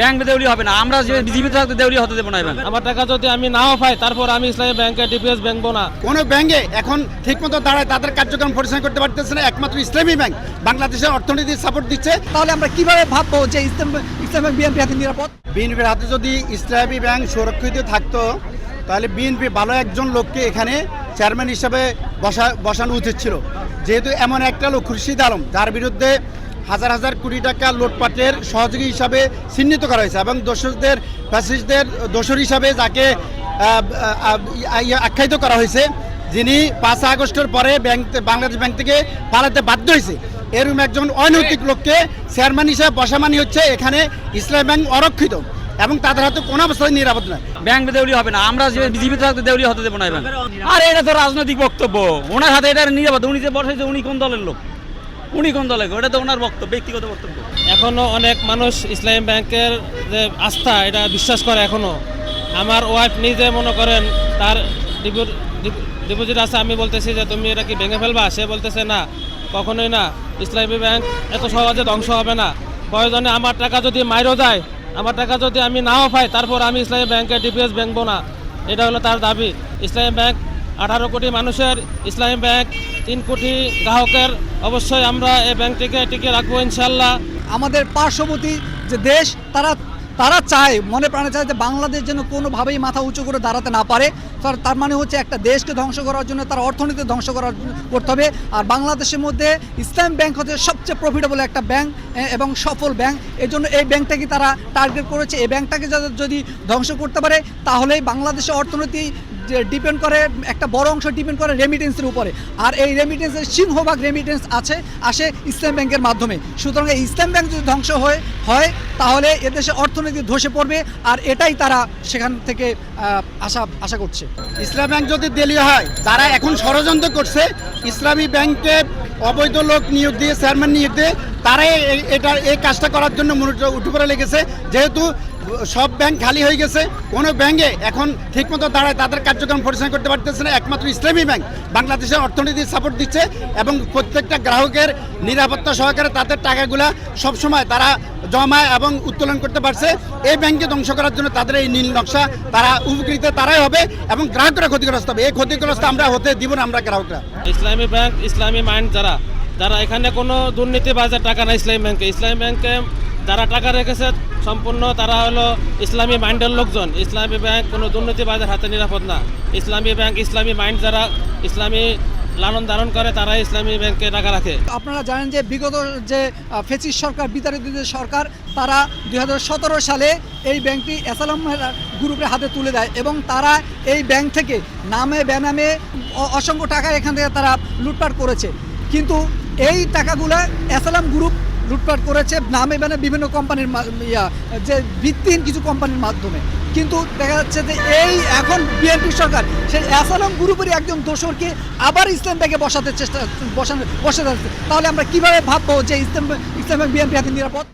Bank Deuli হবে না, আমরা যে জীবিত থাকতে দেউলি হতে দেবো না। আমার টাকা যদি আমি নাও পাই তারপর আমি ইসলামী ব্যাংকে ডিপিএস ব্যাংকবো না। কোনো ব্যাংকে এখন ঠিকমতো দাঁড়ায় তাদের কার্যক্রম পরিচালনা করতে পারতেছে না, একমাত্র ইসলামী ব্যাংক বাংলাদেশের অর্থনীতির সাপোর্ট দিচ্ছে। তাহলে আমরা কিভাবে ভাববো যে ইসলামী ব্যাংক বিএনপি হাতে নিরাপদ? বিএনপির হাতে যদি ইসলামী ব্যাংক সুরক্ষিত থাকতো তাহলে বিএনপি ভালো একজন লোককে এখানে চেয়ারম্যান হিসাবে বসানো উচিত ছিল। যেহেতু এমন একটা লোক খুরশিদ আলম, যার বিরুদ্ধে হাজার হাজার কোটি টাকা লুটপাটের সহযোগী হিসাবে চিহ্নিত করা হয়েছে এবং ফ্যাসিস্টদের দোষর হিসাবে যাকে আখ্যায়িত করা হয়েছে, যিনি 5 আগস্টের পরে বাংলাদেশ ব্যাংক থেকে পালাতে বাধ্য হয়েছে, এরকম একজন অনৈতিক লোককে চেয়ারম্যান হিসাবে বসা মানে হচ্ছে এখানে ইসলামী ব্যাংক অরক্ষিত এবং তাদের হাতে কোনো অবস্থায় নিরাপদ নয়। ব্যাংক দেউলি হবে না, আমরা যে জীবিত থাকতে দেউলি হতে দেবো না। আর এটা তো রাজনৈতিক বক্তব্য, ওনার হাতে এটা নিরাপদ। উনি যে বসাইছে উনি কোন দলের লোক, উনি কোন দলের, ওটা তো ওনার বক্তব্য, ব্যক্তিগত বক্তব্য। এখনো অনেক মানুষ ইসলামী ব্যাংকের যে আস্থা এটা বিশ্বাস করে এখনো। আমার ওয়াইফ নিজে মনে করেন তার ডিপোজিট আছে, আমি বলতেছি যে তুমি এটা কি ভেঙে ফেলবা, সে বলতেছে না, কখনোই না, ইসলামী ব্যাংক এত সহজে ধ্বংস হবে না। প্রয়োজনে আমার টাকা যদি মাইরও যায়, আমার টাকা যদি আমি নাও পাই তারপর আমি ইসলামী ব্যাংকে ডিপিএস ব্যাংকবো না, এটা হলো তার দাবি। ইসলামী ব্যাংক 18 কোটি মানুষের, ইসলামী ব্যাংক 3 কোটি গ্রাহকের, অবশ্যই আমরা এই ব্যাংকটিকে টিকে রাখবো ইনশাল্লাহ। আমাদের পার্শ্ববর্তী যে দেশ তারা চায়, মনে প্রাণে চায় যে বাংলাদেশ যেন কোনোভাবেই মাথা উঁচু করে দাঁড়াতে না পারে। তার মানে হচ্ছে একটা দেশকে ধ্বংস করার জন্য তার অর্থনীতি ধ্বংস করতে হবে। আর বাংলাদেশের মধ্যে ইসলাম ব্যাংক হচ্ছে সবচেয়ে প্রফিটেবল একটা ব্যাংক এবং সফল ব্যাংক। এই জন্য এই ব্যাংকটাকে তারা টার্গেট করেছে। এই ব্যাংকটাকে যদি ধ্বংস করতে পারে তাহলেই বাংলাদেশের অর্থনীতি ডিপেন্ড করে, একটা বড় অংশ ডিপেন্ড করে রেমিটেন্সের উপরে। আর এই রেমিটেন্সের সিংহভাগ রেমিটেন্স আসে ইসলাম ব্যাংকের মাধ্যমে। সুতরাং এই ইসলাম ব্যাংক যদি ধ্বংস হয় তাহলে এদেশের অর্থনীতি ধসে পড়বে, আর এটাই তারা সেখান থেকে আশা করছে। ইসলামী ব্যাংক যদি দেউলিয়া হয়, যারা এখন ষড়যন্ত্র করছে ইসলামী ব্যাংকে অবৈধ লোক নিয়োগ দিয়ে, চেয়ারম্যান নিয়োগ দিয়ে, তারাই এই কাজটা করার জন্য উঠে পড়ে লেগেছে। যেহেতু সব ব্যাংক খালি হয়ে গেছে, কোনো ব্যাংকে এখন ঠিকমতো দাঁড়ায় তাদের কার্যক্রম পরিচালনা করতে পারতেছে না, একমাত্র ইসলামী ব্যাংক বাংলাদেশের অর্থনীতির সাপোর্ট দিচ্ছে এবং প্রত্যেকটা গ্রাহকের নিরাপত্তা সহকারে তাদের টাকাগুলা সবসময় তারা জমা এবং উত্তোলন করতে পারছে। এই ব্যাংকে ধ্বংস করার জন্য তাদের এই নীল নকশা, তারা উপকৃত তারাই হবে এবং গ্রাহকরা ক্ষতিগ্রস্ত হবে। এই ক্ষতিগ্রস্ত আমরা হতে দিব না, আমরা গ্রাহকরা। ইসলামী ব্যাংক, ইসলামী মাইন্ড যারা এখানে কোনো দুর্নীতিবাজের টাকা না ইসলামী ব্যাংকে যারা টাকা রেখেছে সম্পূর্ণ তারা হলো ইসলামী মাইন্ডের লোকজন। ইসলামী ব্যাংক কোনো দুর্নীতিবাজের হাতে নিরাপদ না। ইসলামী ব্যাংক, ইসলামী মাইন্ড যারা ইসলামী লালন ধারণ করে তারা ইসলামী ব্যাংকে টাকা রাখে। আপনারা জানেন যে বিগত যে ফ্যাসিস্ট সরকার, বিতাড়িত সরকার, তারা 2017 সালে এই ব্যাংকটি এসালাম গ্রুপের হাতে তুলে দেয় এবং তারা এই ব্যাংক থেকে নামে বেনামে অসংখ্য টাকা এখান থেকে তারা লুটপাট করেছে। কিন্তু এই টাকাগুলো এসালাম গ্রুপ লুটপাট করেছে নামে বেনে বিভিন্ন কোম্পানির যে ভিত্তিহীন কিছু কোম্পানির মাধ্যমে। কিন্তু দেখা যাচ্ছে যে এই এখন বিএনপি সরকার সেই এসালাম গ্রুপেরই একজন দোসরকে আবার ইসলাম ব্যাংকে বসাতে যাচ্ছে। তাহলে আমরা কিভাবে ভাববো যে ইসলাম ব্যাংক বিএনপি হাতে নিরাপদ?